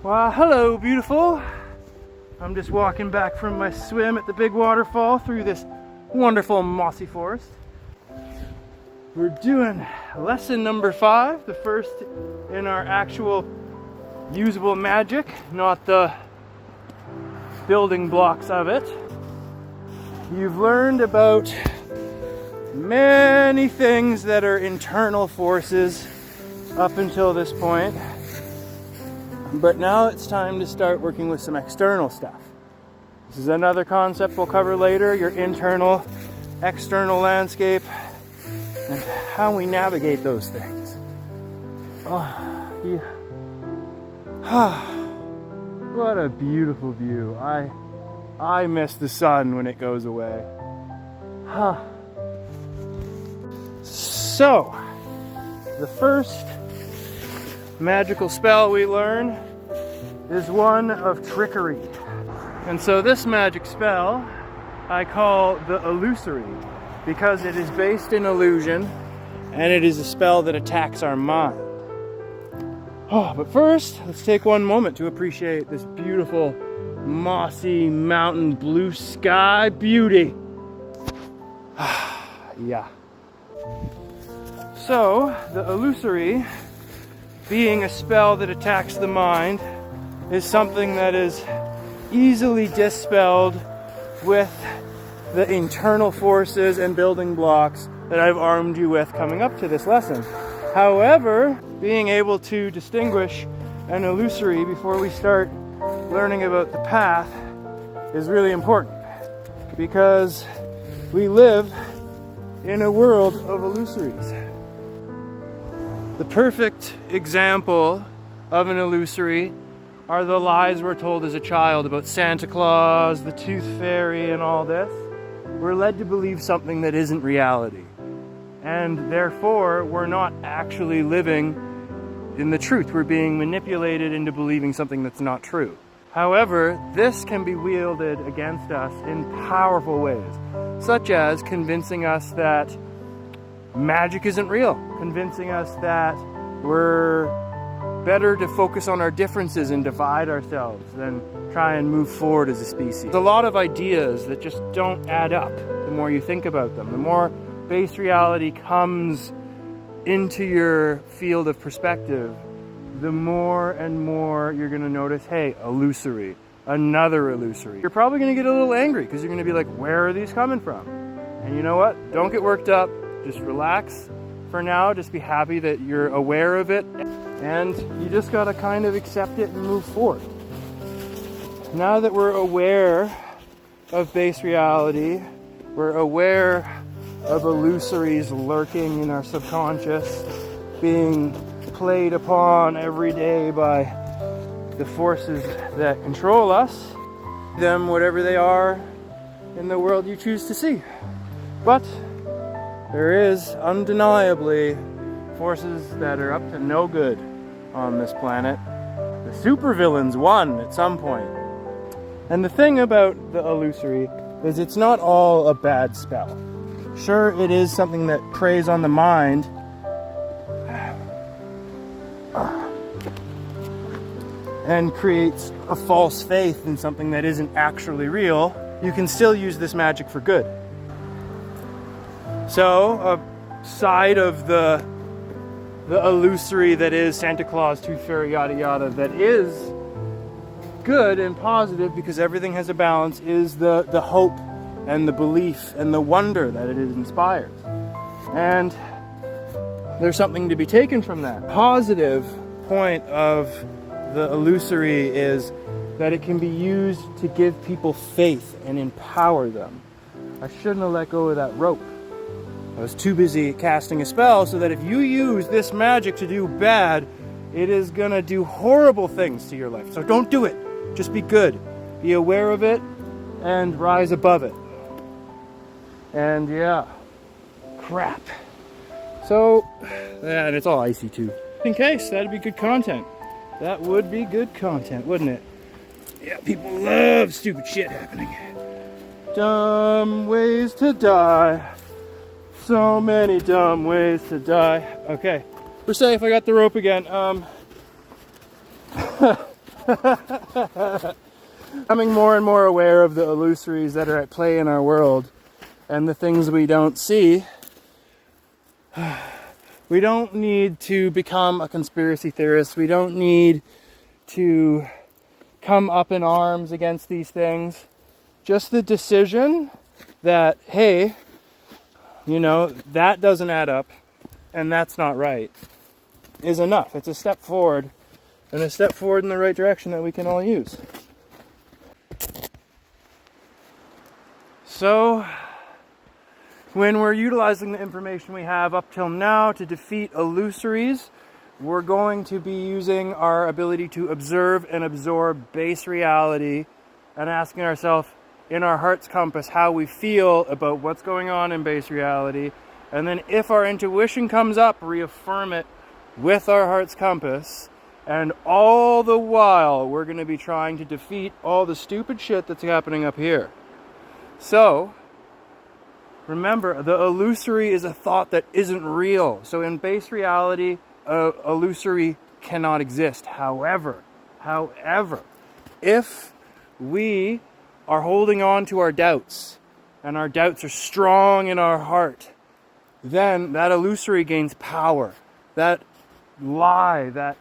Well, hello, beautiful. I'm just walking back from my swim at the big waterfall through this wonderful mossy forest. We're doing lesson number 5, the first in our actual usable magic, not the building blocks of it. You've learned about many things that are internal forces up until this point. But now it's time to start working with some external stuff. This is another concept we'll cover later, your internal, external landscape, and how we navigate those things. What a beautiful view. I miss the sun when it goes away. So, the first magical spell we learn is one of trickery. And so this magic spell I call the illusory because it is based in illusion and it is a spell that attacks our mind. But first, let's take one moment to appreciate this beautiful mossy mountain blue sky beauty. Yeah. So, the illusory, being a spell that attacks the mind, is something that is easily dispelled with the internal forces and building blocks that I've armed you with coming up to this lesson. However, being able to distinguish an illusory before we start learning about the path is really important, because we live in a world of illusories. The perfect example of an illusory are the lies we're told as a child about Santa Claus, the Tooth Fairy, and all this. We're led to believe something that isn't reality. And therefore, we're not actually living in the truth. We're being manipulated into believing something that's not true. However, this can be wielded against us in powerful ways, such as convincing us that magic isn't real, convincing us that we're better to focus on our differences and divide ourselves than try and move forward as a species. There's a lot of ideas that just don't add up the more you think about them. The more base reality comes into your field of perspective, the more and more you're going to notice, hey, illusory, another illusory. You're probably going to get a little angry because you're going to be like, where are these coming from? And you know what? Don't get worked up. Just relax for now. Just be happy that you're aware of it. And you just got to kind of accept it and move forward. Now that we're aware of base reality, we're aware of illusories lurking in our subconscious, being played upon every day by the forces that control us, them whatever they are in the world you choose to see. But there is undeniably forces that are up to no good on this planet. The supervillains won at some point. And the thing about the illusory is it's not all a bad spell. Sure, it is something that preys on the mind, and creates a false faith in something that isn't actually real. You can still use this magic for good. So, a side of the illusory that is Santa Claus, Tooth Fairy, yada yada, that is good and positive because everything has a balance, is the hope and the belief and the wonder that it inspires. And there's something to be taken from that. Positive point of the illusory is that it can be used to give people faith and empower them. I shouldn't have let go of that rope. I was too busy casting a spell so that if you use this magic to do bad, it is gonna do horrible things to your life. So don't do it. Just be good. Be aware of it and rise above it. And yeah, crap. So, yeah, and it's all icy too. In case, that'd be good content. That would be good content, wouldn't it? Yeah, people love stupid shit happening. Dumb ways to die. So many dumb ways to die. Okay, we're safe. I got the rope again. Becoming more and more aware of the illusories that are at play in our world and the things we don't see. We don't need to become a conspiracy theorist. We don't need to come up in arms against these things. Just the decision that, hey, you know, that doesn't add up and that's not right is enough. It's a step forward, and a step forward in the right direction that we can all use. So, when we're utilizing the information we have up till now to defeat illusories, we're going to be using our ability to observe and absorb base reality and asking ourselves in our heart's compass how we feel about what's going on in base reality. And then if our intuition comes up, reaffirm it with our heart's compass. And all the while, we're going to be trying to defeat all the stupid shit that's happening up here. So, remember, the illusory is a thought that isn't real. So in base reality, illusory cannot exist. However, if we are holding on to our doubts, and our doubts are strong in our heart, then that illusory gains power. That lie, that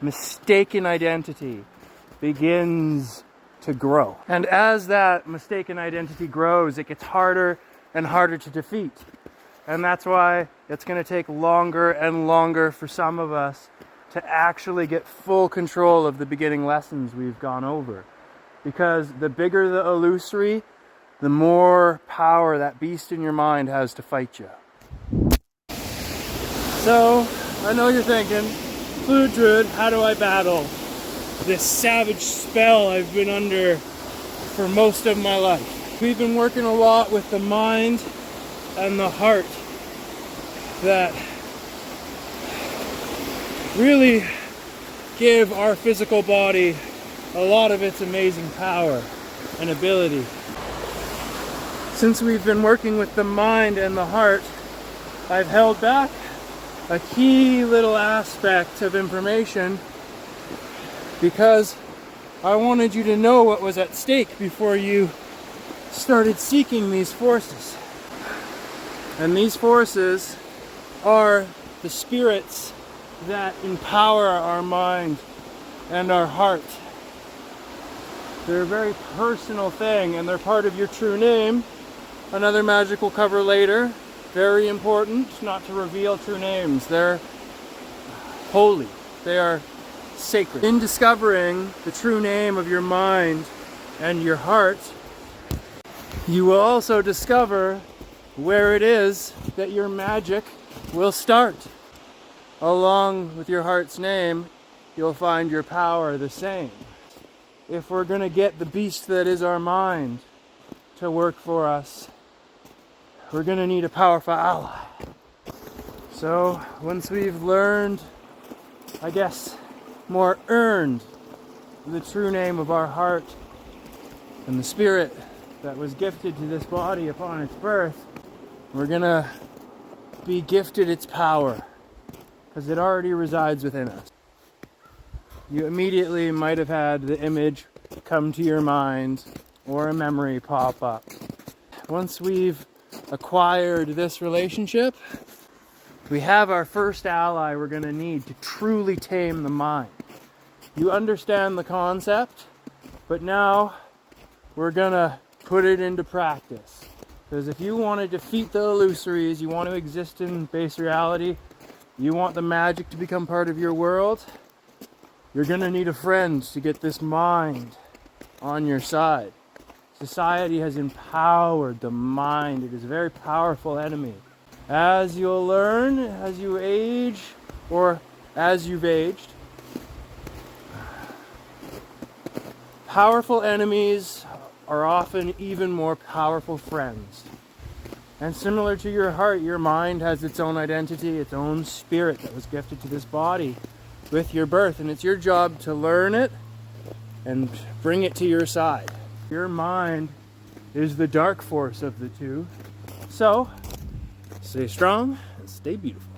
mistaken identity begins to grow. And as that mistaken identity grows, it gets harder and harder to defeat. And that's why it's going to take longer and longer for some of us to actually get full control of the beginning lessons we've gone over. Because the bigger the illusory, the more power that beast in your mind has to fight you. So, I know you're thinking, Fluid Druid, how do I battle this savage spell I've been under for most of my life? We've been working a lot with the mind and the heart that really give our physical body a lot of its amazing power and ability. Since we've been working with the mind and the heart, I've held back a key little aspect of information because I wanted you to know what was at stake before you started seeking these forces. And these forces are the spirits that empower our mind and our heart. They're a very personal thing, and they're part of your true name. Another magic we'll cover later. Very important not to reveal true names. They're holy. They are sacred. In discovering the true name of your mind and your heart, you will also discover where it is that your magic will start. Along with your heart's name, you'll find your power the same. If we're going to get the beast that is our mind to work for us, we're going to need a powerful ally. So once we've learned, I guess, more earned the true name of our heart and the spirit that was gifted to this body upon its birth, we're going to be gifted its power because it already resides within us. You immediately might have had the image come to your mind or a memory pop up. Once we've acquired this relationship, we have our first ally we're going to need to truly tame the mind. You understand the concept, but now we're going to put it into practice. Because if you want to defeat the illusories, you want to exist in base reality, you want the magic to become part of your world, you're going to need a friend to get this mind on your side. Society has empowered the mind. It is a very powerful enemy. As you'll learn, as you age, or as you've aged, powerful enemies are often even more powerful friends. And similar to your heart, your mind has its own identity, its own spirit that was gifted to this body with your birth. And it's your job to learn it and bring it to your side. Your mind is the dark force of the two. So, stay strong and stay beautiful.